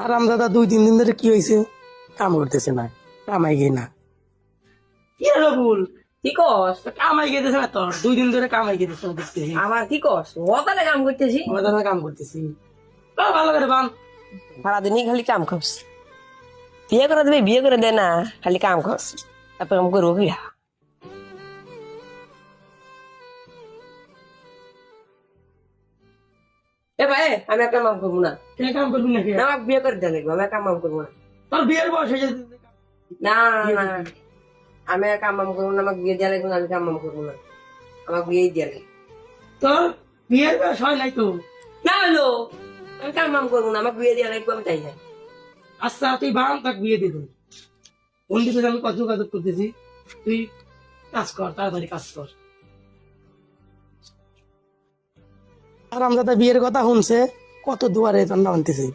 আর আমদাদা 2-3 দিন ধরে কি হয়েছে, কাম করতেছে না, কামাই গিয়ে না। কি রে রবুল, কি কস? কামাই গেতেছে না তোর? 2 দিন ধরে কামাই গেতেছে না দেখতেছি। আবার কি কস? ওখানে কাম করতেছি, ময়দানে কাম করতেছি। ভালো করে বান। সারাদিনই খালি কাম খাস। বিয়ে করে দেবে, বিয়ে করে দে না, খালি কাম খাস। তারপর কাম করবো কি? এ ভাই, আমি একটা কাম করবো না। কে কাম করবি নাকি? না, আমাকে বিয়ে করে দেন, আমি একটা কাম করবো না। তোর বিয়ের বয়স হয়ে যেতে। না না, আমি আর কাম করবো না, আমাকে বিয়ে দেওয়া লাগবে না, আমি কাম করবো না, আমাকে বিয়ে দিয়ে লাগবে। তোর বিয়ের বয়স হয় নাই তো। না হলো, আমি কাম করবো না, আমাকে বিয়ে দেওয়া লাগবে, আমি তাই যাই। আচ্ছা তুই বান, তাকে বিয়ে দিয়ে দেবো। বন্ধু থেকে আমি কত কাজ করতেছি, তুই কাজ কর, তাড়াতাড়ি কাজ কর। আর আমদাদা বিয়ের কথা শুনছে, কত দুয়ারে জন্য আনতেছি।